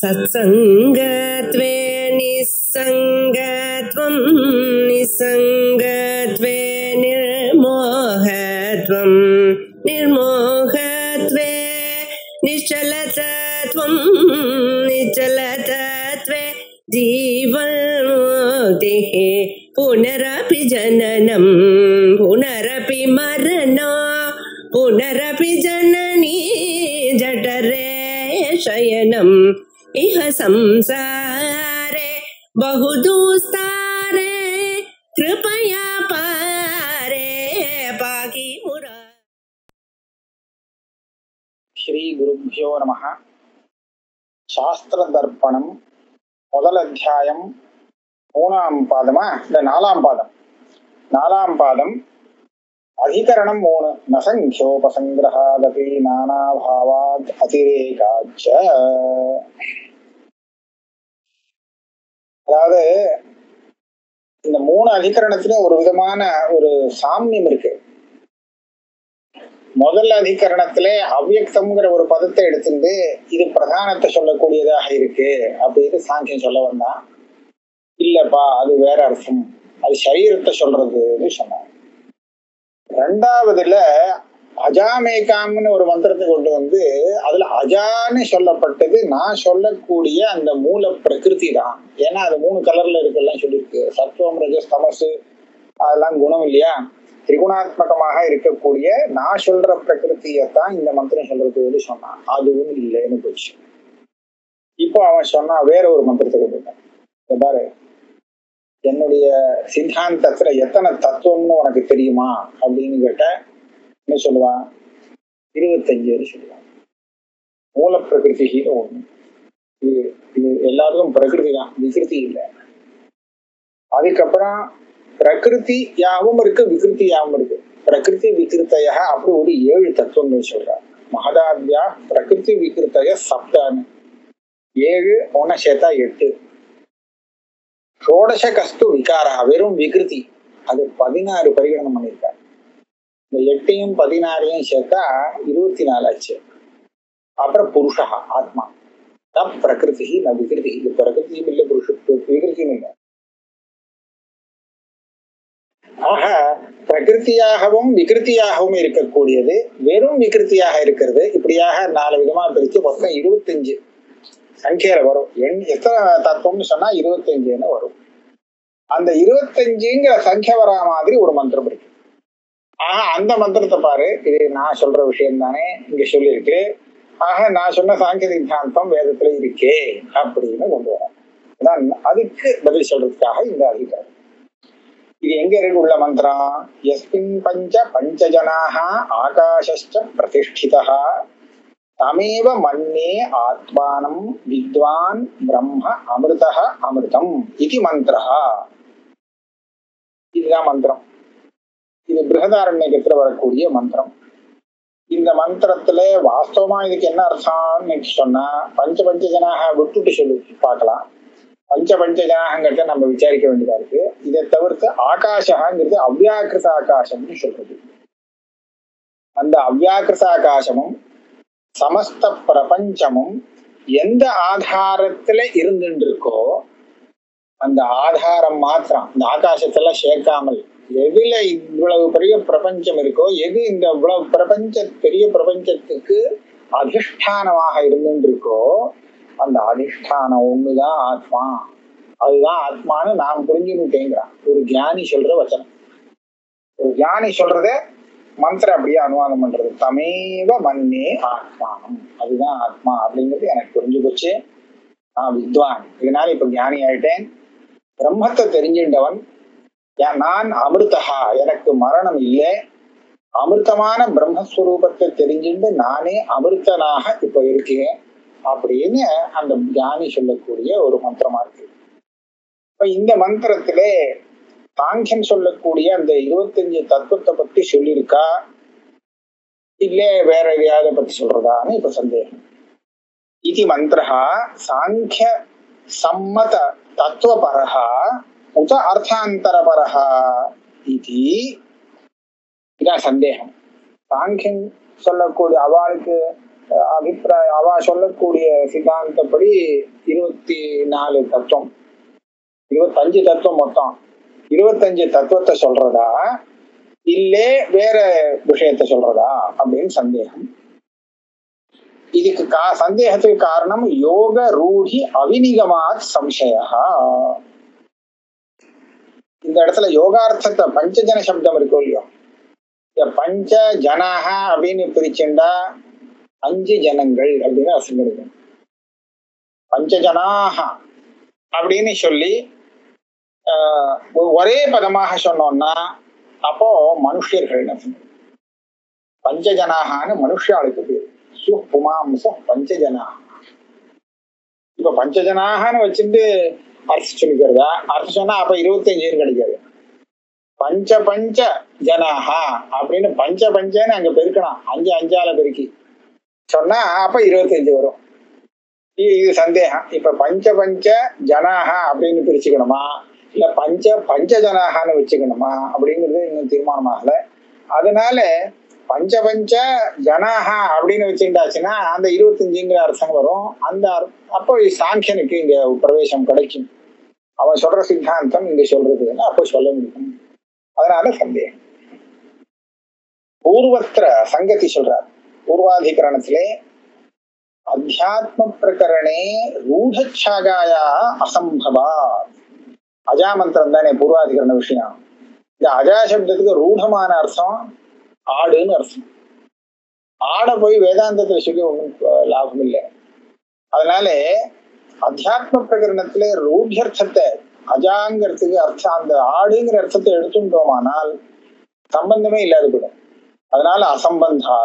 सत्संगत्वे निस्संगत्वं निस्संगत्वे निर्मोहत्वं निर्मोहत्वे निश्चलतत्वं निश्चलतत्वे जीवन्मुक्तिः पुनरपि जननं पुनरपि मरणं पुनरपि जननी जठरे शयनम् इह संसारे बहुदुस्तारे कृपया पारे पाहि मुरा। श्री गुरुभ्यो नमः। शास्त्र दर्पणम முதல் அத்தியாயம் 3ஆம் பாதமா இல்ல 4ஆம் பாதம் 4ஆம் பாதம் அதிகரணம் 3 நசங்கியோபசங்கிரஹாதபி நானாபாவாத் அதிரேகாச்ச. அதாவது இந்த 3 அதிகரணத்திலும் ஒரு விதமான ஒரு சாமியம் இருக்கு. முதல் அதிகரணத்திலே அவ்யக்தம்ங்கிற ஒரு பதத்தை எடுத்துட்டு இது பிரதானத்தை சொல்லக்கூடியதாக இருக்கு அப்படின்னு சாங்கியம் சொல்ல வந்தான். இல்லப்பா, அது வேற அர்த்தம், அது சரீரத்தை சொல்றதுன்னு சொன்னான். ரெண்டாவதுல அஜாமேகாம்னு ஒரு மந்திரத்தை கொண்டு வந்து அதுல அஜான்னு சொல்லப்பட்டது நான் சொல்லக்கூடிய அந்த மூல பிரகிருதி தான். ஏன்னா அது 3 கலர்ல இருக்குல்லாம் சொல்லியிருக்கு. சத்துவம், ரஜஸ், தமசு அதெல்லாம் குணம் இல்லையா, திரிகுணாத்மகமாக இருக்கக்கூடிய நான் சொல்ற பிரகிருத்தியத்தான் இந்த மந்திரம் சொல்றது சொன்னான். அதுவும் இல்லைன்னு போச்சு. இப்போ அவன் சொன்னா வேற ஒரு மந்திரத்தை கொண்டுட்டான். பாரு, என்னுடைய சித்தாந்தத்துல எத்தனை தத்துவம்னு உனக்கு தெரியுமா அப்படின்னு கேட்ட என்ன சொல்லுவான்? 25 சொல்லுவான். மூல பிரகிருதின்னு ஒண்ணு. இது எல்லாருக்கும் பிரகிருதி தான், விகிருதி இல்லை. அதுக்கப்புறம் பிரகிருதி யாவும் இருக்கு, விகிருதி யாவும் இருக்கு. பிரகிருதி விகிருத்தைய அப்படி ஒரு 7 தத்துவங்கள் சொல்றார். மகதாத்யா பிரகிருதி விகிருத்தைய சப்தான்னு 7 ஒன்ன சேர்த்தா 8. ஷோடச கஸ்து விகாரா வெறும் விகிருதி, அது 16 பரிகணனம் பண்ணியிருக்காரு. இந்த 8யும் 16யும் சேர்த்தா 24 ஆச்சு. அப்புறம் புருஷா ஆத்மா பிரகிருதி ந விகிருதி. இது பிரகிருதியும் இல்லை, புருஷ விகிருதியும் இல்லை. ஆக பிரகிருத்தியாகவும் விகிருத்தியாகவும் இருக்கக்கூடியது வெறும் விகிருத்தியாக இருக்கிறது. இப்படியாக 4 விதமா பிரிச்சு மொத்தம் 25 சங்கையில வரும். எத்தனை தத்துவம்னு சொன்னா 25ன்னு வரும். அந்த 25ங்கிற சங்கை வரா மாதிரி ஒரு மந்திரம் இருக்கு. ஆக அந்த மந்திரத்தை பாரு, இது நான் சொல்ற விஷயம் தானே இங்க சொல்லியிருக்கு. ஆக நான் சொன்ன சாங்கிய சித்தாந்தம் வேதத்துல இருக்கே அப்படின்னு கொண்டு வரேன். அதுக்கு பதில் சொல்றதுக்காக இந்த அதிகாரம். இது எங்க இருக்கு உள்ள மந்திரம்? யஸ்மின் பஞ்சஜனாக ஆகாஷ்ச பிரதிஷ்டிதः தமேவ மன்யே ஆத்மானம் வித்வான் பிரம்ம அமிர்தः அமிர்தம் இது மந்திரः. இதுதான் மந்திரம். இது பிருஹதாரண்யகத்துல வரக்கூடிய மந்திரம். இந்த மந்திரத்துல வாஸ்தவமா இதுக்கு என்ன அர்த்தம்னு சொன்னா, பஞ்சஜனாக விட்டுட்டு சொல்லி பார்க்கலாம். பஞ்சஜனாகங்கிறத நம்ம விசாரிக்க வேண்டியதா இருக்கு. இதை தவிர்த்து ஆகாஷங்கிறது அவ்யாக்கிருத ஆகாசம்னு சொல்றது. அந்த அவ்யாக்கிருத ஆகாசமும் சமஸ்த பிரபஞ்சமும் எந்த ஆதாரத்துல இருந்துட்டு இருக்கோ அந்த ஆதாரம் மாத்திரம், இந்த ஆகாசத்துல சேர்க்காமல் எதுல இவ்வளவு பெரிய பிரபஞ்சம் இருக்கோ, எது இந்த இவ்வளவு பெரிய பிரபஞ்சத்துக்கு அதிஷ்டானமாக இருந்துட்டு இருக்கோ அந்த அதிஷ்டானம் ஒண்ணுதான் ஆத்மா. அதுதான் ஆத்மான்னு நாம் புரிஞ்சுக்கிட்டேங்கிறான் ஒரு ஞானி சொல்ற வச்சனம். ஒரு ஞானி சொல்றத மந்திரம் அப்படியே அனுவாதம் பண்றது. தமேவ மன்னே ஆத்மானம், அதுதான் ஆத்மா அப்படிங்கிறது எனக்கு புரிஞ்சு போச்சு. நான் வித்வான், இதனால இப்ப ஞானி ஆயிட்டேன். பிரம்மத்தை தெரிஞ்சின்றவன் நான். அமிர்தஹா, எனக்கு மரணம் இல்லை. அமிர்தமான பிரம்மஸ்வரூபத்தை தெரிஞ்சுட்டு நானே அமிர்தனாக இப்ப இருக்கேன் அப்படின்னு அந்த ஞானி சொல்லக்கூடிய ஒரு மந்திரமா இருக்கு. இப்ப இந்த மந்திரத்துல சாங்கியம் சொல்லக்கூடிய அந்த 25 தத்துவத்தை பத்தி சொல்லியிருக்கா இல்ல வேற எதையாவது பத்தி சொல்றதான்னு இப்ப சந்தேகம். இது மந்திரஹா சாங்கிய சம்மத தத்துவபரஹா உத அர்த்தாந்தரபரஹா இது. இதான் சந்தேகம். சாங்கியம் சொல்லக்கூடிய அவளுக்கு அபிப்பிராயம், அவ சொல்லக்கூடிய சித்தாந்தப்படி 24 தத்துவம், 25 தத்துவம் மொத்தம். 25 தத்துவத்தை சொல்றதா இல்லே வேற விஷயத்த சொல்றதா அப்படின்னு சந்தேகம். இதுக்கு சந்தேகத்துக்கு காரணம் யோக ரூಢி அவிநிகமாத் சம்சயா. இந்த இடத்துல யோகார்த்தத்தை பஞ்சஜன சப்தம் இருக்கோ இல்லையோ, பஞ்ச ஜனாக அப்படின்னு பிரிச்சுண்டா 5 ஜனங்கள் அப்படின்னு அர்த்தம் கிடைக்கும். பஞ்சஜனாக அப்படின்னு சொல்லி ஒரே பதமாக சொன்னோம்னா அப்போ மனுஷர்கள் பஞ்சஜனாகனு மனுஷாளுக்கு பேரு. சுமாம்ச பஞ்சஜனாக. இப்ப பஞ்சஜனாகனு வச்சுட்டு அர்த்தம் சொல்லிக்கிறதா? அர்த்தம் சொன்னா அப்ப 25 கிடைக்காது. பஞ்ச பஞ்ச ஜனாகா அப்படின்னு பஞ்சன்னு அங்க பெருக்கணும். 5 5ஆல பெருக்கி சொன்னா அப்ப 25 வரும். இது சந்தேகம். இப்ப பஞ்ச பஞ்ச ஜனாகா அப்படின்னு பிரிச்சுக்கணுமா இல்ல பஞ்ச ஜனாகான்னு வச்சுக்கணுமா அப்படிங்கிறது இன்னும் தீர்மானம் ஆகல. அதனால பஞ்ச ஜனாகா அப்படின்னு வச்சுட்டாச்சுன்னா அந்த 25ங்கிற அர்த்தம் வரும். அந்த அப்போ சாங்கியனுக்கு இங்க பிரவேசம் கிடைக்கும். அவன் சொல்ற சித்தாந்தம் இங்க சொல்றதுன்னா அப்போ சொல்ல முடியும். அதனால சந்தேகம். பூர்வத்திர சங்கதி சொல்றார். பூர்வாதிகரணத்திலே அத்தியாத்ம பிரகரணே ரூಢச்சாகாயா அசம்பவா. அஜாமந்திரம் தானே பூர்வாதிகரண விஷயம். இந்த அஜா சப்தத்துக்கு ரூಢமான அர்த்தம் ஆடுன்னு அர்த்தம். ஆட போய் வேதாந்தத்தை சொல்லி ஒன்றும் லாபம் இல்லை. அதனால அத்தியாத்ம பிரகரணத்திலே ரூಢ்யர்த்தத்தை அஜாங்கிறதுக்கு அர்த்தம் அந்த ஆடுங்கிற அர்த்தத்தை எடுத்துட்டோமானால் சம்பந்தமே இல்லாத போயிடும். அதனால அசம்பந்தா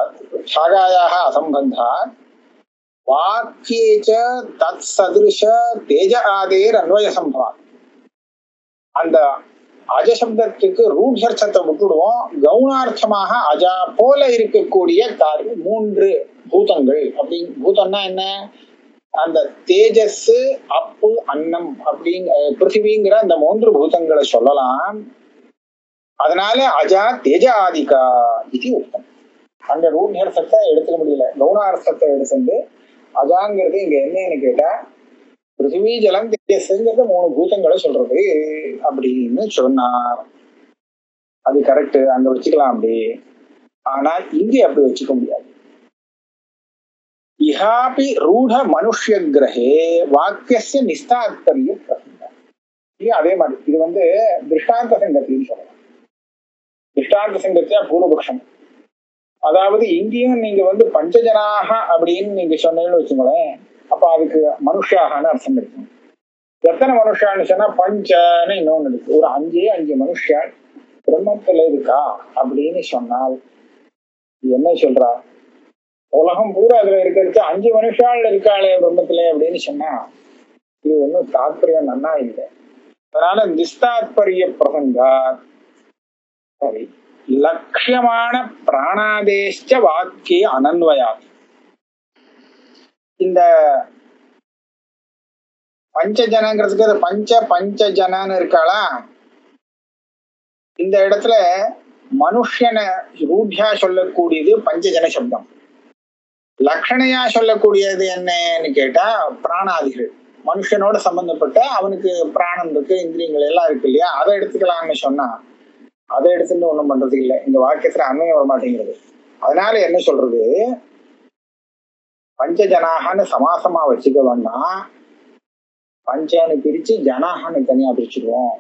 சாகாயாக அசம்பந்தா வாக்கியேச்ச தத் சதிருஷ தேஜ ஆதேர் அன்வய சம்பவம். அந்த அஜசப்தத்துக்கு ரூಢ்யர்த்தத்தை விட்டுடுவோம். கவுனார்த்தமாக அஜா போல இருக்கக்கூடிய காரியம் 3 பூதங்கள். அப்படி பூதம்னா என்ன? அந்த தேஜஸ், அப்பு, அன்னம் பிருத்திவிங்கிற அந்த 3 பூதங்களை சொல்லலாம். அதனால அஜா தேஜ ஆதிகா இது உத்தம். அந்த ரூಢ்யர்த்தத்தை எடுத்துக்க முடியல. கவுனார்த்தத்தை எடுத்துட்டு அஜாங்கிறது இங்க என்னன்னு கேட்டா பிருத்திவி ஜலம் தேஜஸ்ங்கிறது 3 பூதங்களை சொல்றது அப்படின்னு சொன்னார். அது கரெக்ட், அங்க வச்சுக்கலாம் அப்படி. ஆனா இங்க அப்படி வச்சுக்க முடியாது. இஹாபி ரூಢ மனுஷ்ய கிரகே வாக்கிய நிஸ்தாத்பரிய பிரசங்கம். அதே மாதிரி இது திருஷ்டாந்த சங்கத்தின்னு சொல்லலாம். திருஷ்டாந்த சங்கத்தியா பூர்வபக்ஷம். அதாவது இங்கேயும் நீங்க பஞ்சஜனாக அப்படின்னு நீங்க சொன்னீங்கன்னு வச்சுக்கோங்களேன், அப்ப அதுக்கு மனுஷாகனு அர்த்தம் கிடைக்கும். எத்தனை மனுஷான்னு சொன்னா பஞ்சன்னு இன்னொன்னு இருக்கு. ஒரு 5 மனுஷா பிரம்மத்துல இருக்கா அப்படின்னு சொன்னால் என்ன சொல்றா? உலகம் பூரா அதுல இருக்கிறது 5 மனுஷால் இருக்காளே பிரம்மத்துல அப்படின்னு சொன்னா இது ஒன்றும் தாத்பரியம் நன்னா இல்லை. அதனால நிஸ்தாத்பரிய பிரசங்கா சரி லட்சியமான பிராணாதேஷ்ட வாக்கிய அனன்வயா. இந்த பஞ்சஜனங்கிறதுக்கு அது பஞ்சஜனன்னு இருக்காளா? இந்த இடத்துல மனுஷனை ரூಢ்யா சொல்லக்கூடியது பஞ்சஜன சப்தம். லக்ஷணையா சொல்லக்கூடியது என்னன்னு கேட்டா பிராணாதிகள். மனுஷனோட சம்பந்தப்பட்ட அவனுக்கு பிராணம் இருக்கு, இந்திரியங்கள் எல்லாம் இருக்கு இல்லையா, அதை எடுத்துக்கலாம்னு சொன்னா அதை எடுத்துட்டு ஒண்ணும் பண்றது இல்லை. இந்த வாக்கியத்துல அண்மையம் வர மாட்டேங்கிறது. அதனால என்ன சொல்றது? பஞ்சஜனாகனு சமாசமா வச்சுக்க வேண்டாம். பஞ்சன்னு பிரிச்சு ஜனாகனு தனியா பிரிச்சுடுவோம்.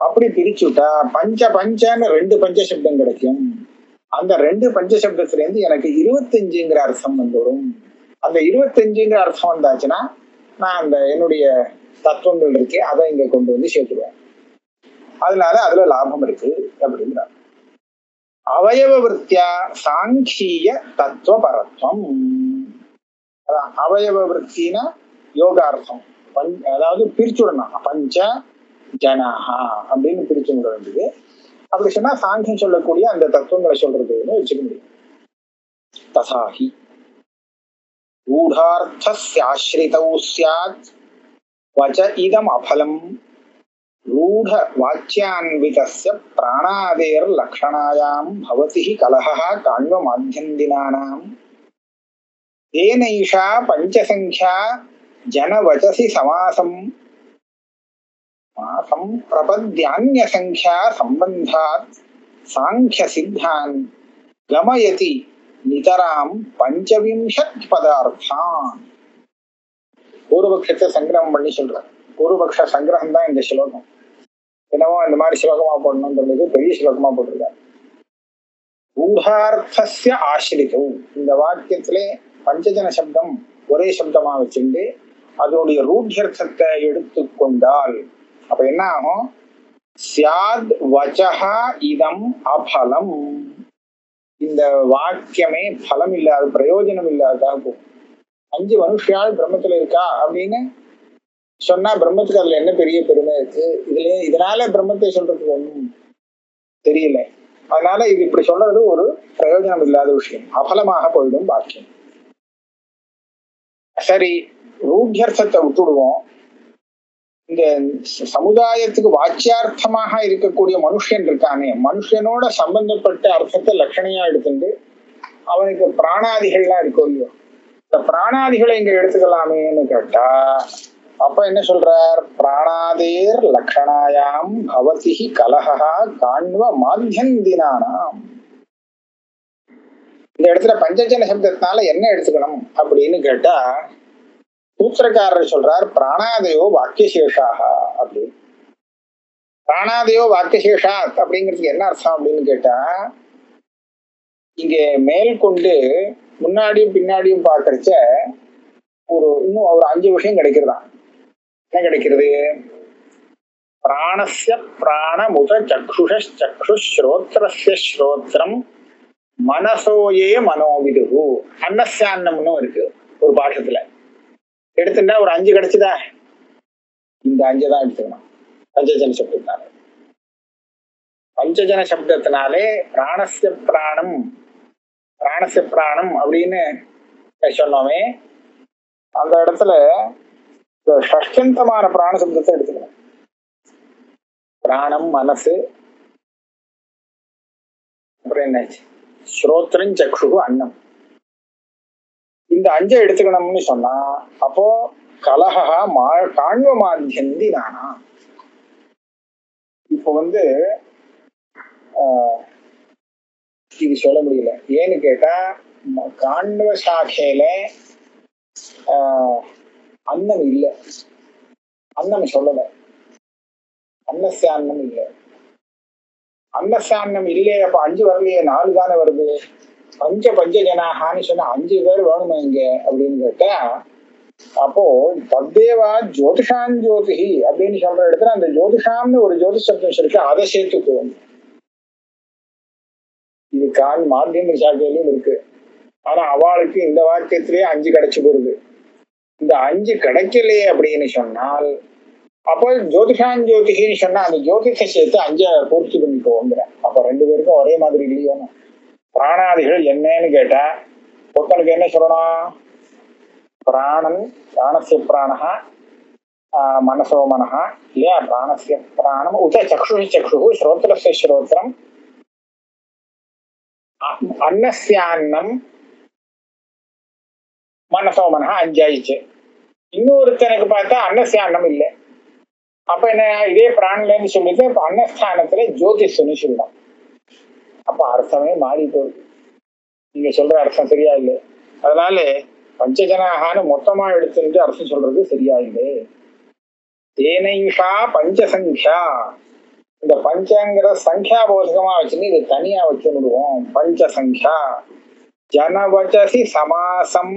அப்படி பிரிச்சுட்டா பஞ்சன்னு 2 பஞ்சசப்தம் கிடைக்கும். அந்த 2 பஞ்சசப்தத்துல இருந்து எனக்கு 25ங்கிற அர்த்தம் வந்துடும். அந்த 25ங்கிற அர்த்தம் வந்தாச்சுன்னா நான் அந்த என்னுடைய தத்துவங்கள் இருக்கே அதை இங்க கொண்டு வந்து சேர்த்துடுவேன். அதனால அதுல லாபம் இருக்கு அப்படிங்கிறார். அவயவ விருத்தியா சாங்கிய தத்துவ பரத்வம். அதான் அவயவ விருத்தினா யோகார்த்தம். அதாவது பிரிச்சுடணும். பஞ்ச ஜனாஹா அப்படின்னு பிரிச்சு விட வேண்டியது. அப்படி சொன்னா சாங்கியம் சொல்லக்கூடிய அந்த தத்துவங்களை சொல்றதுன்னு வச்சுக்க முடியும். தசாஹி ரூಢார்த்தஸ்யாஸ்ரிதௌ ஸ்யாத் வச இதம் அபலம் ரூಢ வாச்சியான்விதஸ்ய பிராணாதேர் லக்ஷணாயாம் பவதி கலஹ காண்வ மாத்யந்தினானாம் ஏனைஷா பஞ்சசங்க்யா ஜனவசசி சமாசம் பிரபத்யான்ய சங்க்யா சம்பந்தாத் சாங்கிய சித்தான் கமயதி நிதராம் பஞ்சவிம்சத் பதார்த்தான். பூர்வபக்ஷத்தை சங்கிரகம் பண்ணி சொல்றார். பூர்வபக்ஷ சங்கிரகம் தான் இந்த ஸ்லோகம். என்னவோ இந்த மாதிரி ஸ்லோகமா போடணும்னு சொல்றது பெரிய ஸ்லோகமா போட்டிருக்காரு. ஊடார்த்தஸ்ய ஆசிரிதம், இந்த வாக்கியத்திலே பஞ்சஜன சப்தம் ஒரே சப்தமா வச்சுட்டு அதனுடைய ரூட்யர்த்தத்தை எடுத்துக்கொண்டால் அப்ப என்ன ஆகும்? ஸ்யாத் வச்சஹா இதம் அபலம், இந்த வாக்கியமே பலம் இல்லாத பிரயோஜனம் இல்லாததாக போகும். 5 மனுஷியால் பிரம்மத்துல இருக்கா அப்படின்னு சொன்னா பிரம்மத்துக்கு அதுல என்ன பெரிய பெருமை இருக்கு? இதனால பிரம்மத்தை சொல்றதுக்கு ஒன்றும் தெரியல. அதனால இது இப்படி சொல்றது ஒரு பிரயோஜனம் இல்லாத விஷயம், அபலமாக போயிடும் வாக்கியம். சரி, ரூட்யர்த்தத்தை விட்டுடுவோம். இந்த சமுதாயத்துக்கு வாச்சியார்த்தமாக இருக்கக்கூடிய மனுஷன் இருக்கானே, மனுஷனோட சம்பந்தப்பட்ட அர்த்தத்தை லட்சணையா எடுத்துட்டு அவனுக்கு பிராணாதிகள்லாம் இருக்கும் இல்லையோ, இந்த பிராணாதிகளை இங்க எடுத்துக்கலாமேன்னு கேட்டா அப்ப என்ன சொல்றார்? பிராணாதேர் லக்ஷணாயாம் பவதி கலஹா காண்வ மாத்தியந்தினானாம். இந்த இடத்துல பஞ்சஜன சப்தத்தினால என்ன எடுத்துக்கணும் அப்படின்னு கேட்டா சூத்திரக்காரர் சொல்றார் பிராணாதயோ வாக்கியசேஷாக அப்படின்னு. பிராணாதயோ வாக்கியசேஷா அப்படிங்கிறதுக்கு என்ன அர்த்தம் அப்படின்னு கேட்டா, இங்க மேல் கொண்டு முன்னாடியும் பின்னாடியும் பாக்குறச்ச இன்னும் ஒரு 5 விஷயம் கிடைக்கிறதான். என்ன கிடைக்கிறது? பிராணஸ்ய பிராணமுத சக்ஷுஷ ஸ்ரோத்ரஸ்ய ஸ்ரோத்ரம் மனசோயே மனோவிதுகு. அன்னஸ்யான்னம்னு இருக்கு ஒரு பாஷத்துல. எடுத்துட்டா ஒரு 5 கிடைச்சுதா? இந்த 5 தான் எடுத்துக்கணும் பஞ்சஜன சப்தத்தினாலே. பஞ்சஜன சப்தத்தினாலே பிராணஸ்ய பிராணம் அப்படின்னு சொன்னோமே, அந்த இடத்துல ஷஷ்டந்தமான பிராண சப்தத்தை எடுத்துக்கணும். பிராணம், மனசு, அப்புறம் என்னாச்சு, ஸ்ரோத்ரம், சக்ஷு, அன்னம். இந்த 5 எடுத்துக்கணும்னு சொன்னா அப்போ கலஹா காண்வ மாத்தியந்தி நானா. இப்போ இது சொல்ல முடியல. ஏன்னு கேட்டா காண்வ சாக்கையில அன்னம் இல்லை, அன்னம் சொல்லல. அன்னஸ்யான்னம் இல்லை, அன்னஸ்யான்னம் இல்லையே. அப்ப 5 வரலையே, 4 தானே வருது. பஞ்சஜனாகான்னு சொன்னா 5 பேர் வேணுமா இங்க அப்படின்னு கேட்டா அப்போ தத்தேவா ஜோதிஷான் ஜோதிஹி அப்படின்னு சொல்ற இடத்துல அந்த ஜோதிஷாம்னு ஒரு ஜோதிஷ் சப்தம் இருக்கு, அதை சேர்த்துக்குவோம். இது கான் மாத்தியம் சாக்கையிலும் இருக்கு. ஆனா அவளுக்கு இந்த வாக்கியத்திலேயே 5 கிடைச்சு போடுது. இந்த 5 கிடைக்கலையே அப்படின்னு சொன்னால் அப்போ ஜோதிஷான் ஜோதிஹின்னு சொன்னா அந்த ஜோதிஷ சேர்த்து 5 பூர்த்தி பண்ணிக்கோங்கிற. அப்ப 2 பேருக்கும் ஒரே மாதிரி இல்லையோ. பிராணாதிகள் என்னன்னு கேட்டா ஒருத்தனுக்கு என்ன சொல்லணும்? பிராணன், பிராணஸ்ய பிராணஹ மனசோ மனஹ இல்லையா? பிராணஸ்ய பிராணம் உத சக்ஷு சக்ஷு ஸ்ரோத்ரஸ்ய ஸ்ரோத்ரம் அன்னஸ்யான்னம் மனசோ மனஹ 5 ஆயிடுச்சு. இன்னொருத்தனுக்கு பார்த்தா அன்னஸ்யான்னம் இல்லை. அப்ப என்ன, இதே பிராணிலன்னு சொல்லிட்டு அன்னஸ்தானத்துல ஜோதிஷன்னு சொல்லலாம். அப்ப அர்த்தமே மாறி போகுது. நீங்க சொல்ற அர்த்தம் சரியா இல்லை. அதனால பஞ்சஜனாகான்னு மொத்தமா எடுத்துட்டு அர்த்தம் சொல்றது சரியா இல்லை. தேனைஷா பஞ்சசங்கியா, இந்த பஞ்சங்கிற சங்கியா போதகமா வச்சுன்னு இது தனியா வச்சுடுவோம். பஞ்சசங்கியா ஜனவச்சசி சமாசம்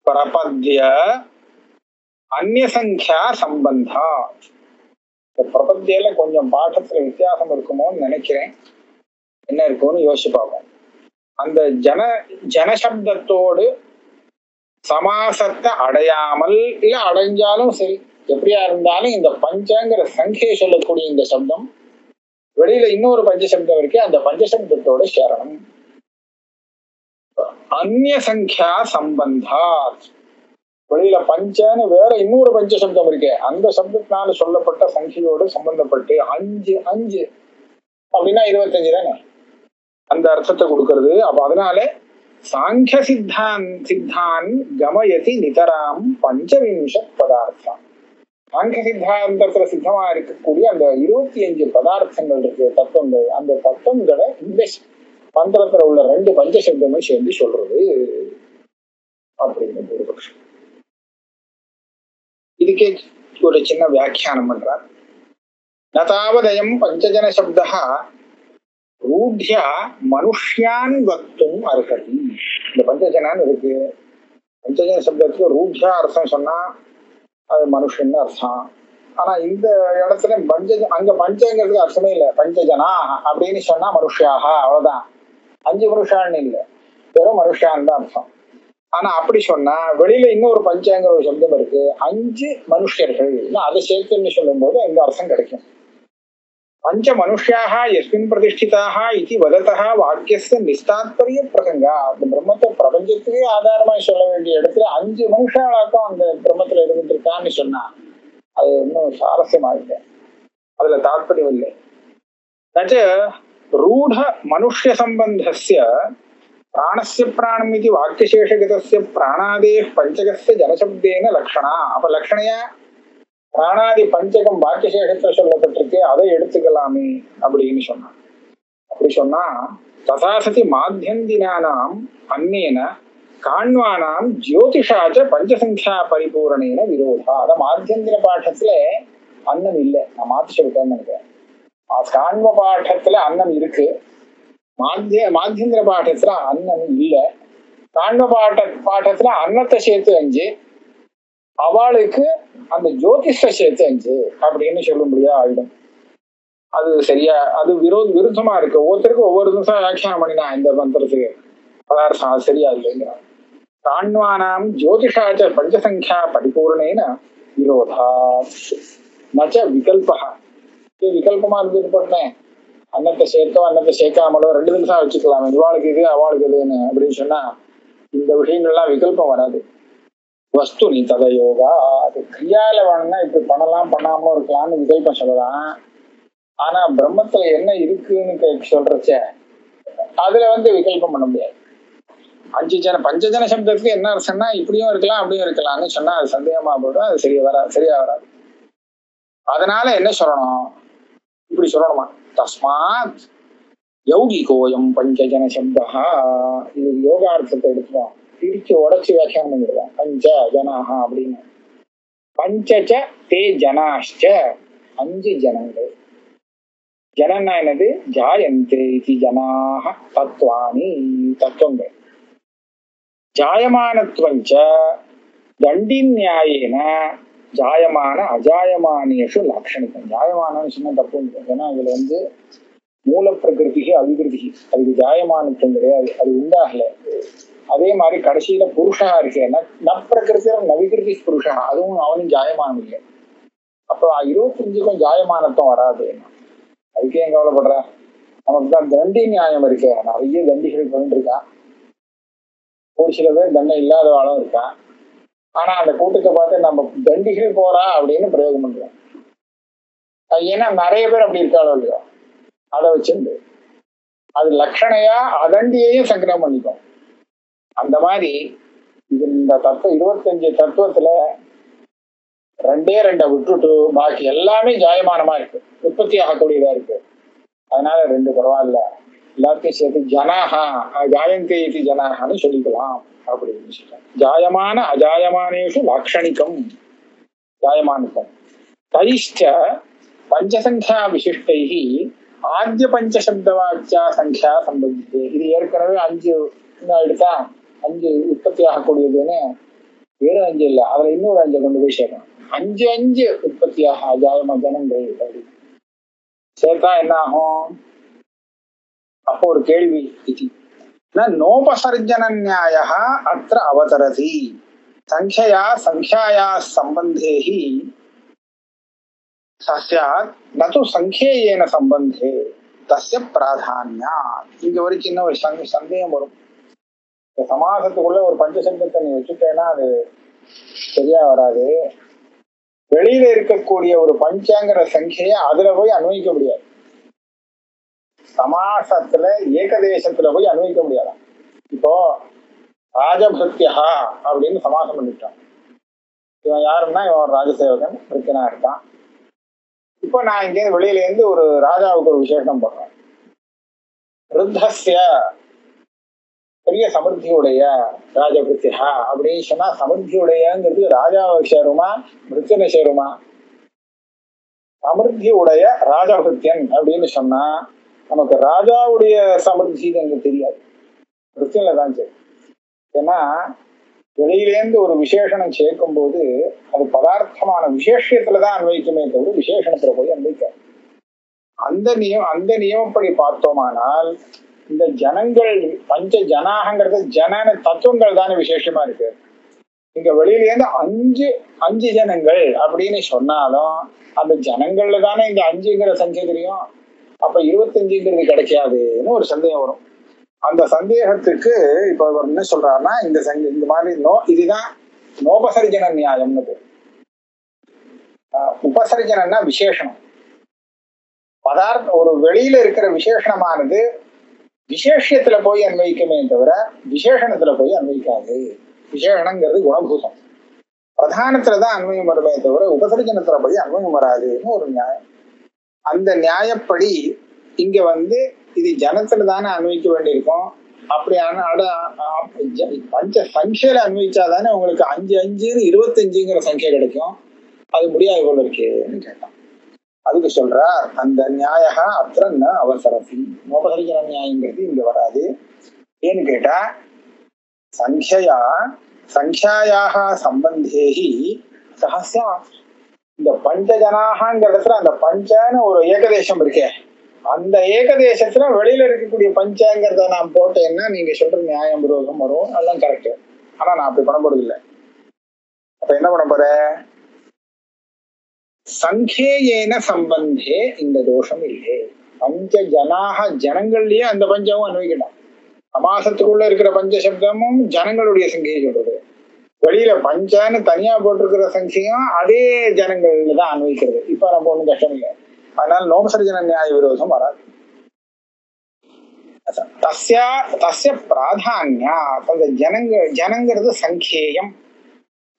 பிரபத்ய அந்நியசங்கியா சம்பந்தா. இந்த பிரபத்தியில கொஞ்சம் பாடத்துல வித்தியாசம் இருக்குமோன்னு நினைக்கிறேன். என்ன இருக்கும்னு யோசிச்சு பார்ப்போம். அந்த ஜனசப்தத்தோடு சமாசத்தை அடையாமல் இல்ல அடைஞ்சாலும் சரி, எப்படியா இருந்தாலும் இந்த பஞ்சங்கிற சங்கியை சொல்லக்கூடிய இந்த சப்தம் வெளியில இன்னொரு பஞ்சசப்தம் இருக்கு, அந்த பஞ்சசப்தத்தோட சேரணும். அந்நிய சங்கியா சம்பந்தா, வெளியில பஞ்சன்னு வேற இன்னொரு பஞ்சசப்தம் இருக்கு, அந்த சப்தத்தினால சொல்லப்பட்ட சங்கியோடு சம்பந்தப்பட்டு 5 அப்படின்னா 25 தானே அந்த அர்த்தத்தை கொடுக்கறது. அப்ப அதனால சாங்கிய சித்தான் கமயதி நிதராம் பஞ்சவிம்சத் பதார்த்தம். சாங்கிய சித்தாந்தத்துல சித்தமா இருக்கக்கூடிய அந்த 25 பதார்த்தங்கள் இருக்கு, தத்துவங்கள். அந்த தத்துவங்களை இந்த மந்திரத்துல உள்ள 2 பஞ்சசப்தமும் சேர்ந்து சொல்றது அப்படின்னு ஒரு பட்சம். இதுக்கே ஒரு சின்ன வியாக்கியானம் பண்றார். நதாவதயம் பஞ்சஜன சப்தா ரூட்யா மனுஷ்யான் வக்தும் அர்ஹதி. இந்த பஞ்சஜனான்னு இருக்கு. பஞ்சஜன சப்தத்துக்கு ரூட்யா அர்த்தம் சொன்னா அது மனுஷன்னு அர்த்தம். ஆனா இந்த இடத்துல அங்க பஞ்சங்கிறதுக்கு அர்த்தமே இல்லை. பஞ்சஜனா அப்படின்னு சொன்னா மனுஷியாக, அவ்வளவுதான். 5 மனுஷான்னு இல்லை, வெறும் மனுஷான்னு தான் அர்த்தம். ஆனா அப்படி சொன்னா வெளியில இன்னொரு பஞ்சங்கிற ஒரு சப்தம் இருக்கு, 5 மனுஷர்கள், அதை சேர்த்துன்னு சொல்லும் போது இந்த அர்த்தம் கிடைக்கும். பஞ்ச மனுஷியாக எஸ்மின் பிரதிஷ்டிதாக இது வதத்தா வாக்கியஸ்த நிஸ்தாத்பரிய பிரசங்கா. அந்த பிரம்மத்தை பிரபஞ்சத்துக்கே ஆதாரமா சொல்ல வேண்டிய இடத்துல 5 மனுஷாளாக்கும் அந்த பிரம்மத்துல இருந்துட்டு இருக்கான்னு சொன்னா அது இன்னும் சாரஸ்யமாயிட்டேன். அதுல தாத்பரியம் இல்லை. ரூಢ மனுஷ்ய சம்பந்தஸ்ய பிராணஸ்ய பிராணம் இது வாக்கியசேஷகதஸ்ய பிராணாதே பஞ்சகஸ்ய ஜனசப்தேன லக்ஷணா. அப்ப லக்ஷணையா பிராணாதி பஞ்சகம் வாக்கியசேஷத்துல சொல்லப்பட்டிருக்கு, அதை எடுத்துக்கலாமே அப்படின்னு சொன்னான். அப்படி சொன்னா ததாசதி மாத்தியந்தினானாம் அன்னேன காண்வானாம் ஜோதிஷாச்ச பஞ்சசங்கியா பரிபூரணேன விரோதா. அத மாத்தியந்திர பாட்டத்துல அன்னம் இல்லை, நான் மாத்தி சொல்லிட்டேன்னு நினைக்கிறேன். காண்வ பாட்டத்துல அன்னம் இருக்கு, மாத்தியந்திர பாட்டத்துல அன்னம் இல்லை. காண்வ பாட்டத்துல அன்னத்தை சேர்த்து 5, அவளுக்கு அந்த ஜோதிஷ சேர்த்து 5 அப்படின்னு சொல்லும்படியா ஆயிடும். அது சரியா, அது விருத்தமா இருக்கு. ஒவ்வொருத்தருக்கும் ஒவ்வொரு நிமிஷம் வியாக்கியானம் பண்ணினா இந்த மந்திரத்துக்கு பதார்த்தம் அது சரியா இல்லைங்கிறான். காண்வானாம் ஜோதிஷாச்ச பஞ்சசங்கியா பரிபூர்ணேன விரோதா நச்ச விகல்பா. விகல்பமா இருந்துட்டு போட்டேன், அன்னத்தை சேர்த்தோ அன்னத்தை சேர்க்காமலோ 2 நிமிஷம் வச்சுக்கலாம், இவாளுக்கு இது அவளுக்கு இதுன்னு அப்படின்னு சொன்னா இந்த விஷயங்கள்லாம் விகல்பம் வராது. வஸ்து நீ ததயோகா. அது கிரியால வேணும்னா இப்படி பண்ணலாம் பண்ணாமலும் இருக்கலாம்னு விகல்பம் சொல்லலாம். ஆனா பிரம்மத்துல என்ன இருக்குன்னு சொல்றச்ச அதுல விகல்பம் பண்ண முடியாது. பஞ்சஜன சப்தத்துக்கு என்ன அர்த்தம்னா இப்படியும் இருக்கலாம் அப்படியும் இருக்கலாம்னு சொன்னா அது சந்தேகமா போடும், அது சரியா வராது. அதனால என்ன சொல்லணும், இப்படி சொல்லணுமா, தஸ்மாத் யௌகிகோயம் பஞ்சஜன சப்தா. இது யோகார்த்தத்தை எடுத்துவோம், பிரிச்சு உடச்சு வியாக்கியானம் பண்ணிடுவோம். பஞ்ச ஜனாக அப்படின்னு, பஞ்சச்ச தே ஜனாஷ்ச 5 ஜனங்கள். ஜனன்னா என்னது, ஜாயந்தே இது ஜனாக தத்துவானி, தத்துவங்கள். ஜாயமானத்வஞ்ச தண்டி நியாயேன ஜாயமான அஜாயமானேஷு லாட்சணிக்கம். ஜாயமானன்னு சொன்னா தப்பு, ஏன்னா இதுல மூல பிரகிருதி அபிகிருதி, அதுக்கு ஜாயமானத்துவம் கிடையாது, அது உண்டாகல. அதே மாதிரி கடைசியில புருஷா இருக்கு, நப்பிரகிருதி நவிகிருதி புருஷா, அதுவும் அவனும் ஜாயமானம் இல்லை. அப்போ 25க்கும் ஜாயமானத்துவம் வராது. அதுக்கே எங்க கவலைப்படுற, நமக்கு தான் தண்டி நியாயம் இருக்கு, நிறைய தண்டிகள் பண்ணிட்டு இருக்கான். ஒரு சில பேர் தண்டனை இல்லாதவாளும் இருக்கான். ஆனா அந்த கூட்டத்தை பார்த்து நம்ம தண்டிகள் போறா அப்படின்னு பிரயோகம் பண்றோம். ஏன்னா நிறைய பேர் அப்படி இருக்காளோ இல்லையோ, அதை வச்சுண்டு அது லட்சணையா அதண்டியையும் சங்கிரகம் பண்ணிக்கும். அந்த மாதிரி இது இந்த 25 தத்துவத்துல 2 விட்டுட்டு பாக்கி எல்லாமே ஜாயமானமா இருக்கு, உற்பத்தி ஆகக்கூடியதா இருக்கு. அதனால 2 பரவாயில்ல, எல்லாத்தையும் சேர்த்து ஜனாகா ஜாயந்தே இது ஜனாகான்னு சொல்லிக்கலாம் அப்படின்னு சொல்றேன். ஜாயமான அஜாயமானேஷு லாட்சணிக்கம், ஜாயமானிக்கம். தைஷ்ட பஞ்சசங்கியா விசிஷ்டைஹி ஆத்ய பஞ்சசப்தவாக்கியா சங்கியா சம்பந்தே. இது ஏற்கனவே 5 எடுத்தா 5 உற்பத்தி ஆகக்கூடியதுன்னு வேற 5 இல்லை, அதுல இன்னொரு 5 கொண்டு போய் சேர்க்கணும். 5 உற்பத்தியாக அஜாயமா ஜனங்கள் அப்படி சேர்த்தா என்ன ஆகும்? அப்போ ஒரு கேள்வி, நோபசர்ஜன நியாய அத்திர அவதரதி சங்கியா சம்பந்தேஹி சஸ்யாத் நது சங்கேயேன சம்பந்தே தஸ்ய பிராதான்யாத். இங்க ஒரு சின்ன ஒரு சந்தேகம் வரும். இந்த சமாசத்துக்குள்ள ஒரு பஞ்சசப்தத்தை நீ வச்சுட்டேன்னா அது சரியா வராது. வெளியில இருக்கக்கூடிய ஒரு பஞ்சாங்கிற சங்கையை அதுல போய் அன்வயிக்க முடியாது, சமாசத்துல ஏகதேசத்துல போய் அன்வயிக்க முடியாது. இப்போ ராஜபிருத்தியா அப்படின்னு சமாசம் பண்ணிட்டான். இவன் யாருன்னா இவன் ராஜசேவகன் பிருத்தியனா இருக்கான். இப்போ நான் இங்கே வெளியில இருந்து ஒரு ராஜாவுக்கு ஒரு விசேஷம் போடுறேன். ருத்தஸ்ய பெரிய சமிருத்தியுடைய ராஜபிருத்தியா அப்படின்னு சொன்னா சமிருத்தியுடையங்கிறது ராஜாவை சேருமா பிருத்தியனை சேருமா? சமிருத்தி உடைய ராஜபிருத்தியன் அப்படின்னு சொன்னா நமக்கு ராஜாவுடைய சமிருத்தி எனக்கு தெரியாது, பிருத்தியன்ல தான் சரி. ஏன்னா வெளியிலேருந்து ஒரு விசேஷனம் சேர்க்கும் போது அது பதார்த்தமான விசேஷத்துலதான் அன்வைக்குமே தவிர விசேஷணத்துல போய் அன்வைக்காது. அந்த நியமப்படி பார்த்தோமானால் இந்த ஜனங்கள் பஞ்ச ஜனாகங்கிறது ஜனன தத்துவங்கள் தானே விசேஷமா இருக்கு. இங்க வெளியிலேருந்து அஞ்சு ஜனங்கள் அப்படின்னு சொன்னாலும் அந்த ஜனங்கள்ல தானே இந்த 5ங்கிற சங்கை தெரியும். அப்ப 25ங்கிறது கிடைக்காதுன்னு ஒரு சந்தேகம் வரும். அந்த சந்தேகத்துக்கு இப்ப அவர் என்ன சொல்றாருன்னா இந்த மாதிரி இதுதான் நோபசரிஜன நியாயம்னு பேர். உபசரிஜனா விசேஷனம். ஒரு வெளியில இருக்கிற விசேஷணமானது விசேஷத்துல போய் அன்வைக்குமே தவிர விசேஷணத்துல போய் அன்வைக்காது. விசேஷணங்கிறது குணபூதம், பிரதானத்துலதான் அன்வயம் வருமே தவிர உபசரிஜனத்துல போய் அன்வயம் வராதுன்னு ஒரு நியாயம். அந்த நியாயப்படி இங்க இது ஜனத்துல தானே அன்வைக்க வேண்டியிருக்கும். அப்படியான பஞ்ச சங்கையில அன்வைச்சாதானே உங்களுக்கு 5 25ங்கிற சங்கை கிடைக்கும். அது முடியாது போல இருக்கேன்னு கேட்டான். அதுக்கு சொல்றார் அந்த நியாய அத்திர ந அவசரசி. நோபசரிஜன நியாயங்கிறது இங்க வராது. ஏன்னு கேட்டா சங்கையாக சம்பந்தேகி சஹஸ்யா. இந்த பஞ்சஜனாகங்கிறதுல அந்த பஞ்சன்னு ஒரு ஏகதேசம் இருக்கே, அந்த ஏகதேசத்துல வெளியில இருக்கக்கூடிய பஞ்சங்கிறத நான் போட்டேன்னா நீங்க சொல்ற நியாயம் விரோதம் வரும், அதெல்லாம் கரெக்ட். ஆனா நான் அப்படி பண்ண போறது இல்லை. அப்ப என்ன பண்ண போற? சங்கேயேன சம்பந்தே இந்த தோஷம் இல்லை. பஞ்ச ஜனாக ஜனங்கள்லயே அந்த பஞ்சமும் அன்வைக்கணும். சமாசத்துக்குள்ள இருக்கிற பஞ்ச சப்தமும் ஜனங்களுடைய சங்கையை சொல்றது. வெளியில பஞ்சான்னு தனியா போட்டிருக்கிற சங்கையும் அதே ஜனங்கள்ல தான் அன்வைக்கிறது. இப்ப நம்ம ஒண்ணும் கஷ்டம் இல்லை. அதனால நோபசரிஜன நியாய விரோதம் வராது. தஸ்ய பிராதான்யா அந்த ஜனங்கிறது சங்கேயம்,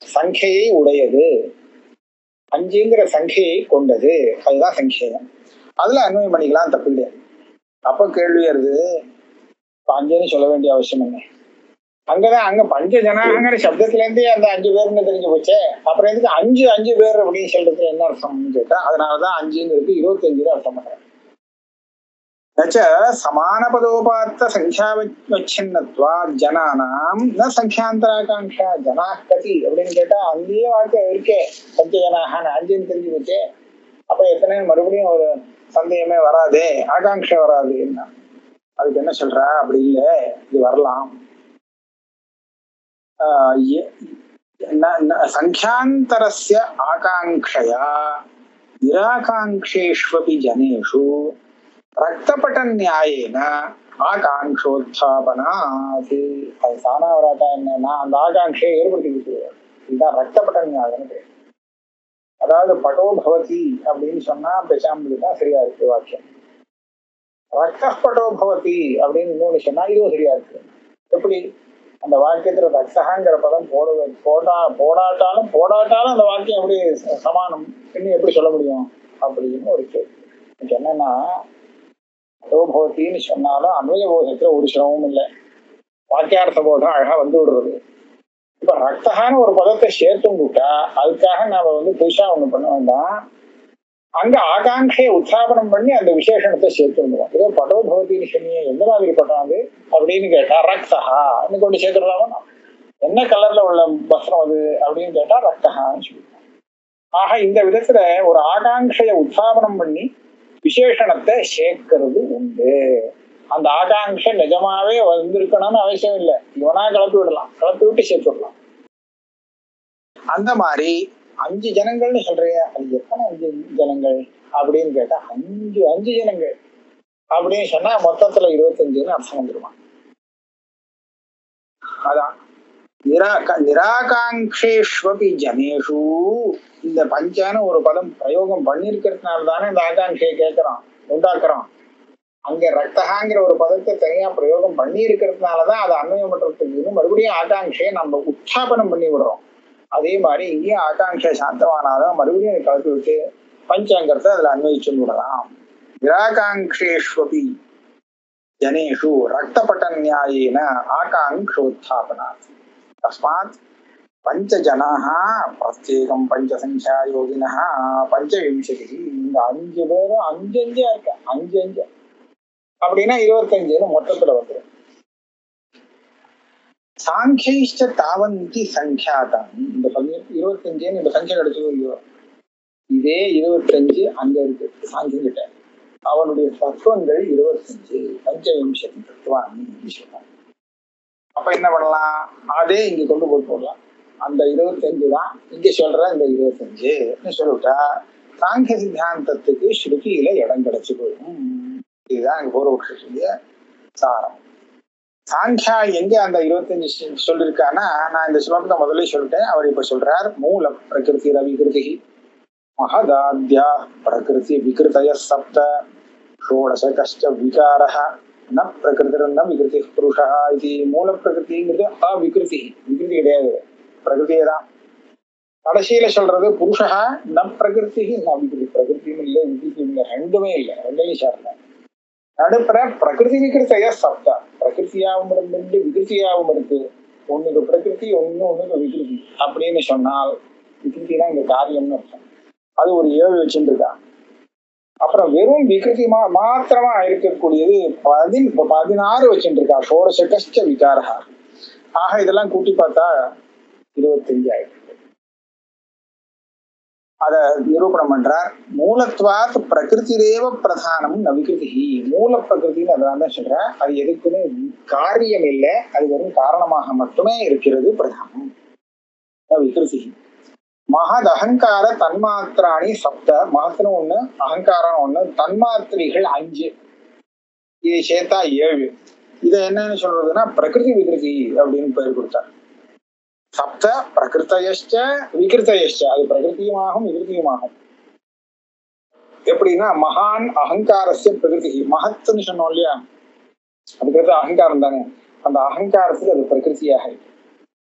சங்கையை உடையது, 5ங்கிற சங்கையை கொண்டது, அதுதான் சங்கேயம். அதுல அன்வயம் பண்ணிக்கலாம், தப்பு கிடையாது. அப்ப கேள்வி வருது, 5ன்னு சொல்ல வேண்டிய அவசியம் என்ன? அங்க பஞ்ச ஜனாங்கிற சப்தத்துல இருந்தே அந்த 5 பேர்னு தெரிஞ்சு போச்சே. அப்புறம் எதுக்கு 5 பேர் அப்படின்னு சொல்றதுல என்ன அர்த்தம்னு கேட்டா அதனாலதான் 5ங்கிறது 25 அர்த்தம் பண்றேன். சமான பதோபாத்த சங்கியாவச்சின்னத்வா ஜனானாம் ந சங்கியாந்தராகாங்ஷா ஜனா கதி அப்படின்னு கேட்டா அங்கேயே வாழ்க்கை இருக்கே பஞ்ச ஜனாகான்னு 5ன்னு தெரிஞ்சு போச்சே. அப்ப எத்தனை மறுபடியும் ஒரு சந்தேகமே வராதே, ஆகாங்ஷை வராது. என்ன அதுக்கு என்ன சொல்ற? அப்படி இல்லை, இது வரலாம். சங்கியாந்தரஸ்ய ஆகாங்ஷயா நிராகாங்ஷேஷ்வபி ஜனேஷு ரக்தபட்ட நியாயேன ஆகாங்ஷோத்தாபனாது. அது சானா வராட்டா என்னன்னா அந்த ஆகாங்ஷையை ஏற்படுத்தி கொடுத்துருவார். இதுதான் ரக்தபட்ட நியாயம். அதாவது பட்டோ பவதி அப்படின்னு சொன்னா பேசாமல் தான் சரியா இருக்கு வாக்கியம். ரக்தப்பட்டோ பவதி அப்படின்னு இன்னொன்னு சொன்னா இதுவும் சரியா இருக்கு. எப்படி அந்த வாக்கியத்துல ரக்தகாங்கிற பதம் போடாட்டாலும் அந்த வாக்கியம் எப்படி சமானம் இன்னும் எப்படி சொல்ல முடியும் அப்படின்னு ஒரு கேள்வி. என்னன்னா பட்டோபவத்தின்னு சொன்னாலும் அன்வய போதத்துல ஒரு சிரமமும் இல்லை, வாக்கியார்த்த போதம் அழகா வந்து விடுறது. இப்ப ரக்தகான ஒரு பதத்தை சேர்த்தும் கூட்டா அதுக்காக நாம புதுசா ஒண்ணு பண்ண வேண்டாம். அங்க ஆகாங்கையை உத்தாபனம் பண்ணி அந்த விசேஷணத்தை சேர்த்து விடுவோம். ஏதோ பட்டோபவத்தின்னு சொன்னீங்க, எந்த மாதிரி பட்டாது அப்படின்னு கேட்டா ரக்தகா இன்னும் கொண்டு சேர்த்துடலாமா? என்ன கலர்ல உள்ள வஸ்திரம் அது அப்படின்னு கேட்டா ரக்தகான்னு சொல்லுவோம். ஆக இந்த விதத்துல ஒரு ஆகாங்கையை உத்தாபனம் பண்ணி விசேஷணத்தை சேர்க்கிறது உண்டு. அந்த ஆகாங்ஷை நிஜமாவே வந்திருக்கணும்னு அவசியம் இல்லை, இவனா கிளப்பி விடலாம், கிளப்பி விட்டு சேர்த்து விடலாம். அந்த மாதிரி 5 ஜனங்கள்னு சொல்றிய, அது எத்தனை 5 ஜனங்கள் அப்படின்னு கேட்டா 5 ஜனங்கள் அப்படின்னு சொன்னா மொத்தத்துல 25ன்னு அர்த்தம் வந்துருமா. அதான் நிராகாங்ஷேஷ்வபி ஜனேஷு. இந்த பஞ்சான ஒரு பதம் பிரயோகம் பண்ணிருக்கிறதுனால தானே இந்த ஆகாங்கையை கேட்கிறோம், உண்டாக்குறோம். அங்க ரக்தகாங்கிற ஒரு பதத்தை தனியா பிரயோகம் பண்ணி இருக்கிறதுனாலதான் அதை அன்வயம் பண்றதுக்கு மறுபடியும் ஆகாங்கையை நம்ம உற்சாபனம் பண்ணி விடுறோம். அதே மாதிரி இங்கேயும் ஆகாங்ஷை சாந்தமானாலும் மறுபடியும் கலந்து விட்டு பஞ்சாங்கத்தை அதுல அன்வயிச்சு விடலாம். நிராகாங்கேஷ்வபி ஜனேஷு ரக்தபட்ட நியாயேன ஆகாங்ஷோத்தாபனா தஸ்மாத் பஞ்சஜனாக பிரத்யேகம் பஞ்சசங்கியா யோகினா பஞ்சவிம்சதி. இந்த 5 பேரும் 5 இருக்க 5 அப்படின்னா 25 மொத்தத்துல வந்துடும். சாங்கியிஷ்ட தாவந்தி சங்கியாதான். இந்த 25 இந்த சங்கியா கிடைச்சதோ இல்லையோ, இதே 25 அங்க இருக்கு சாங்கியம் கிட்ட. அவனுடைய தத்துவங்கள் 25 பஞ்சவிம்சதி தத்துவான்னு சொல்றாங்க. அப்ப என்ன பண்ணலாம், அதே இங்க கொண்டு போய் போடலாம். அந்த 25 தான் இங்க சொல்ற இந்த 25 சொல்லிட்டா சாங்கிய சித்தாந்தத்துக்கு ஸ்ருதியில இடம் கிடைச்சு போயிடும். இதுதான் இங்க பூர்வபக்ஷத்துடைய சாரம். சாங்கியா எங்க அந்த 25 சொல்லிருக்கானா, நான் இந்த ஸ்லோகத்தை முதல்ல சொல்லிட்டேன். அவர் இப்ப சொல்றார், மூல பிரகிருதி விகிருதி மகதாத்யா பிரகிருதி விகிருதய சப்த ஷோடச கஷ்ட விகாரஹ ந பிரகிருதி விகிருதி புருஷா. இது மூல பிரகிருதிங்கிறது அவிகிருதி, விகிருதி கிடையாது, பிரகிருதியே தான். கடைசியில சொல்றது புருஷா ந பிரகிருதி ந விகிருதி. பிரகிருதியும் இல்லை விகிருதியும் இல்லை, ரெண்டுமே இல்லை, ரெண்டையும் சேர்ந்த நடுப்புற பிரகிருதி விகிருத்தைய சப்தா. பிரகிருத்தியாவும் இருந்து விகிருத்தியாவும் இருக்கு. ஒண்ணுக்கு பிரகிருதி ஒண்ணுக்கு விகிருதி அப்படின்னு சொன்னால் விகிருத்தினா இங்க காரியம்னு அர்த்தம். அது ஒரு 7 வச்சுட்டு இருக்கான். அப்புறம் வெறும் விகிருதி மாத்திரமா இருக்கக்கூடியது 16 வச்சுட்டு இருக்கா. ஷோடச கஷ்ட விகாரஹா. ஆக இதெல்லாம் கூட்டி பார்த்தா 25 ஆயிடுச்சு. அத நிரூபணம் பண்றார். மூலத்வாத் பிரகிருதிரேவ பிரதானம் ந விகிருதி. மூல பிரகிருத்தின்னு அதான் தான் சொல்றேன். அது எதுக்குன்னு காரியம் இல்லை, அது வெறும் காரணமாக மட்டுமே இருக்கிறது. பிரதானம் ந விகிருதி. மகத் அகங்கார தன்மாத்திராணி சப்த. மகத்னு ஒண்ணு, அகங்காரம் ஒண்ணு, தன்மாத்திரிகள் 5, இதை சேர்த்தா 7. இதை என்னன்னு சொல்றதுன்னா பிரகிருதி விகிருதி அப்படின்னு பெயர் கொடுத்தார். சப்த பிரகிருத்தயஷ்ட விகிருத்தயஷ்ட. அது பிரகிருத்தியுமாகும் விகிருத்தியுமாகும். எப்படின்னா மகான் அகங்காரஸ்ய பிரகிருதி. மகத்துன்னு சொன்னோம் இல்லையா, அதுக்கு அகங்காரம் தானே. அந்த அகங்காரத்துக்கு அது பிரகிருத்தியாக இருக்கு.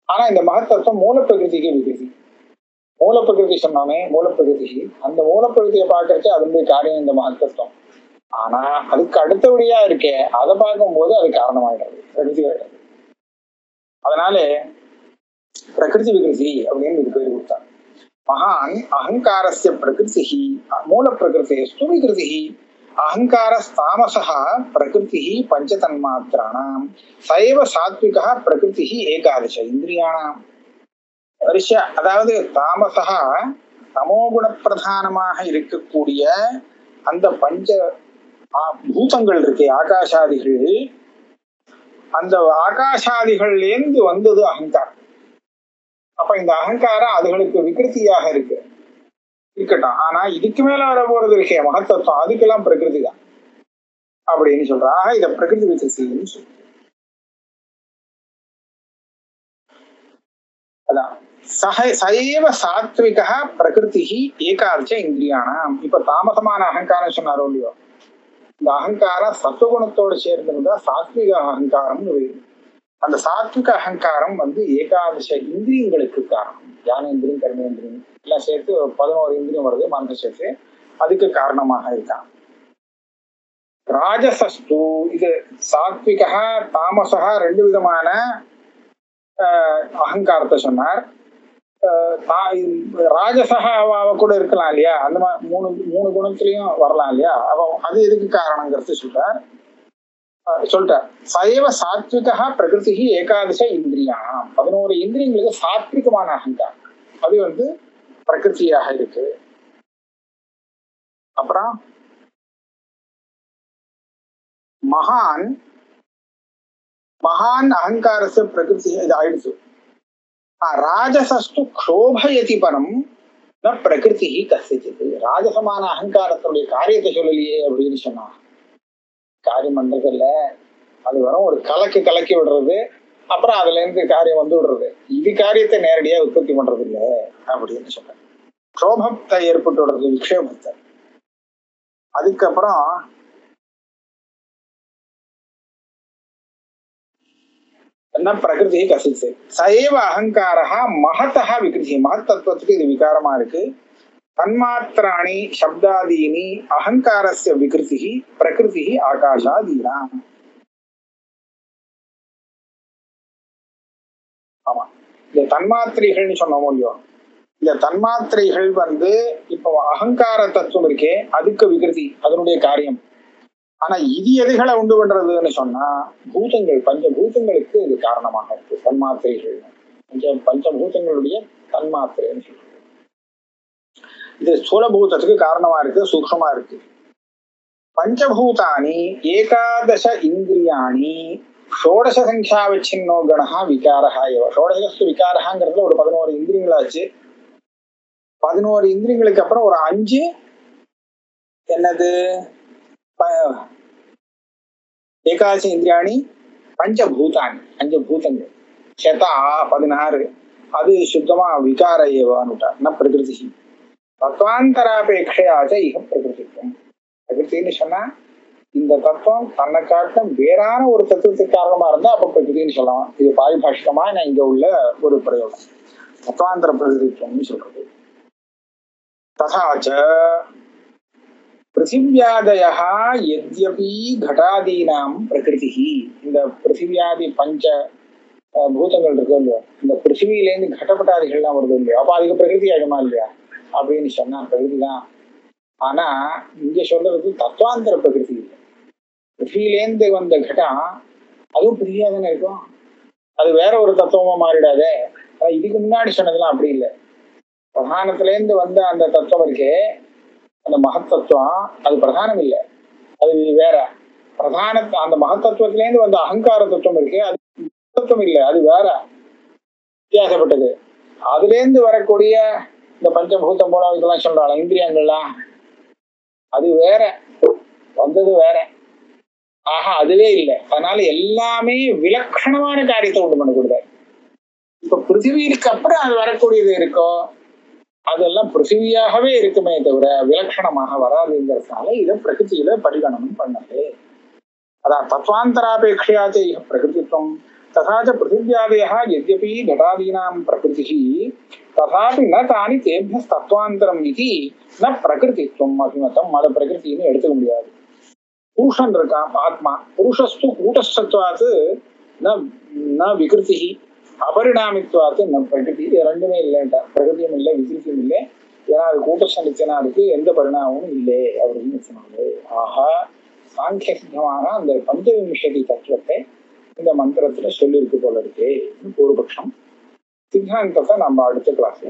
ஆனா இந்த மகத்தத்துவம் மூல பிரகிருதிக்கு விகிருதி. மூல பிரகிருதி சொன்னோமே, மூல பிரகிருதி, அந்த மூல பிரகிருதியை பார்க்கறச்சு அதனுடைய காரியம் இந்த மகத்தத்துவம். ஆனா அதுக்கு அடுத்தபடியா இருக்கே, அதை பார்க்கும் போது அது காரணமாயிடுறது, பிரகிருதி ஆயிடுறது. அதனால பிரகிருதி விகிருதி அப்படின்னு இது பேர் கொடுத்தாங்க. மகான் அகங்காரஸ்ய பிரகிருதி மூல பிரகிருதேஸ்து விகிருதி. அகங்கார தாமசா பிரகிருதி பஞ்சதன்மாத்திராணாம் சைவ சாத்விகா பிரகிருதி ஏகாதச இந்திரியாணாம். அதாவது தாமசா தமோகுண பிரதானமாக இருக்கக்கூடிய அந்த பஞ்ச பூதங்கள் இருக்கு, ஆகாஷாதிகள். அந்த ஆகாஷாதிகள்ல இருந்து வந்தது அகங்காரம். அப்ப இந்த அகங்காரம் அதுகளுக்கு விகிருத்தியாக இருக்கட்டும். ஆனா இதுக்கு மேல வர போறது இருக்கே மகத்தத்துவம், அதுக்கெல்லாம் பிரகிருதி தான் அப்படின்னு சொல்றா. இத பிரகிருதி விகிருத்தின்னு சொல்ற. அதான் சைவ சாத்விகா பிரகிருதி ஏகாதச இந்திரியாணாம். இப்ப தாமசமான அகங்காரம் சொன்னாரோ இல்லையோ, இந்த அகங்காரம் சத்துவகுணத்தோடு சேர்ந்திருந்தா சாத்விக அகங்காரம்னு வேறு. அந்த சாத்விக அகங்காரம் ஏகாதச இந்திரியங்களுக்கு காரணம். ஞானேந்திரியம், கர்மேந்திரியம் எல்லாம் சேர்த்து 11 இந்திரியம் வருது, மனசை சேர்த்து. அதுக்கு காரணமாக இருக்கான். ராஜசஸ்து இது சாத்விகா தாமசா 2 விதமான அகங்காரத்தை சொன்னார். ராஜசகாவ கூட இருக்கலாம் இல்லையா, அந்த மாதிரி 3 குணத்திலையும் வரலாம் இல்லையா. அவ அது எதுக்கு காரணங்கிறது சொல்றார். சைவ சாத்விகா பிரகிருதி ஏகாதச இந்திரியாம். 11 இந்திரியங்களுக்கு சாத்விகமான அகங்காரம் அது பிரகிருதியாக இருக்கு. அப்புறம் மகான் அகங்காரச பிரகிருதி இது ஆயிடுச்சு. ராஜசஸ்து க்ஷோபயதி பரம் ந பிரகிருதி கசிச்சது. ராஜசமான அகங்காரத்தினுடைய காரியத்தை சொல்லலையே அப்படின்னு சொன்னா, காரியம் பண்றதில்ல, அது வரும் ஒரு கலக்கி விடுறது, அப்புறம் அதுல இருந்து காரியம் விடுறது. இது காரியத்தை நேரடியா உற்பத்தி பண்றது இல்லை அப்படின்னு சொல்ற. க்ஷோபத்தை ஏற்பட்டு விடுறது, விக்ஷேபத்தை. அதுக்கப்புறம் न प्रकृति कसित् स एव अहंकारः महतः विकृतिः महत्तत्वத்துக்கு இது விகாரமா இருக்கு तन्मात्राणि शब्दादीनि अहंकारस्य विकृतिः प्रकृतिः आकाशादीनाम् ஆமா இந்த தன்மாத்திரைகள்னு சொன்னோம் இல்லையோ இந்த தன்மாத்திரைகள் இப்போ அகங்கார தத்துவம் இருக்கே அதுக்கு விகிருதி அதனுடைய காரியம் ஆனா இது எதுகளை உண்டு பண்றதுன்னு சொன்னா பூதங்கள் பஞ்சபூதங்களுக்கு இது காரணமாக இருக்கு தன்மாத்திரைகள் பஞ்சபூதங்களுடைய தன்மாத்திரைன்னு சொல்றது இது ஸ்தூலபூதத்துக்கு காரணமா இருக்கு சூக்ஷ்மமா இருக்கு பஞ்சபூதானி ஏகாதச இந்திரியாணி ஷோடச சங்கியாவச்சின்னோ கணஹா விகாரஹா இவ ஷோடசஸ்து விகாரஹாங்கிறதுல ஒரு 11 இந்திரியங்களாச்சு 11 இந்திரியங்களுக்கு அப்புறம் ஒரு 5 என்னது ஏகாதச இந்திரியாணி பஞ்சபூதானி 5 பூதங்கள் சேதா 16 அது சுத்தமா விகார ஏவான்னுட்டா ந பிரகிருதி தத்வாந்தராபேட்சையாச்ச இக பிரகிருதிக்கும் பிரகிருத்தின்னு சொன்னா இந்த தத்துவம் தன்னை காட்டும் வேறான ஒரு தத்துவத்துக்கு காரணமா இருந்தா அப்ப பிரகிருதின்னு சொல்லலாம் இது பாரிபாஷிகமா நான் இங்க உள்ள ஒரு பிரயோகம் தத்வாந்தர பிரகிருதித்துவம்னு சொல்றது ததாச்ச பிருத்திவியாதயா யத்யபி घटादीनां பிரகிருதி இந்த பிருத்திவியாதி பஞ்ச பூதங்கள் இருக்கு இல்லையா இந்த பிருத்திவியிலேருந்து घटपटादिகள்லாம் வருது இல்லையா அப்ப அதுக்கு பிரகிருதி ஆகுமா இல்லையா அப்படின்னு சொன்னா பிரகிருதி தான் ஆனா இங்க சொல்றது தத்துவாந்தர பிரகிருதி இல்லை பிருத்திவிலேருந்து வந்த கட்டம் அதுவும் பிரியா தானே இருக்கும் அது வேற ஒரு தத்துவமா மாறிடாதே இதுக்கு முன்னாடி சொன்னதெல்லாம் அப்படி இல்லை பிரதானத்திலேருந்து வந்த அந்த தத்துவம் இருக்கே அந்த மகத்தத்துவம் அது பிரதானம் இல்லை அது வேற பிரதான அந்த மகத்தத்துவத்திலேருந்து வந்த அகங்கார தத்துவம் இருக்கே அது தத்துவம் இல்லை அது வேற வித்தியாசப்பட்டது அதுலேருந்து வரக்கூடிய இந்த பஞ்சபூதம் போல இதெல்லாம் சொல்றாங்க இந்திரியங்கள்லாம் அது வேற வந்தது வேற ஆஹா அதுவே இல்லை அதனால எல்லாமே விலட்சணமான காரியத்தை உண்டு பண்ணக்கூடாது இப்ப பிருத்திவிக்கு அப்புறம் அது வரக்கூடியது இருக்கோ அதெல்லாம் பிருத்திவியாகவே இருக்குமே தவிர விலட்சணமாக வராதுங்கிறதுனால இதை பிரகிருதியில பரிகணனம் பண்ணது அதான் தத்வாந்தராபேட்சையாச்ச இக பிரகிருதித்வம் ததாச்ச பிருத்திவியாதயः यद्यपि घटादीनां प्रकृतिः तथापि न तानि तेभ्यः तत्वान्तरम् इति न प्रकृतित्वम् अभिमतम् அத பிரகிருதின்னு எடுத்துக்க முடியாது புருஷன் இருக்கான் ஆத்மா புருஷஸ்து கூட்டஸ்தத்வாத் ந விகிருதி அபரிணாமித்வாத் ந பிரகிருதி இது ரெண்டுமே இல்லைன்ட்டா பிரகிருதியும் இல்லை விகிருதியும் இல்லை ஏன்னா அது கூட்டஸ்த நிச்சயனா இருக்கு எந்த பரிணாமமும் இல்லை அப்படின்னு சொன்னாங்க ஆஹா சாங்கிய சித்தமான அந்த பஞ்சவிம்சதி தத்துவத்தை இந்த மந்திரத்துல சொல்லியிருக்கு போல இருக்கே பூர்வபக்ஷம் சித்தாந்தத்தை நம்ம அடுத்த கிளாஸ்ல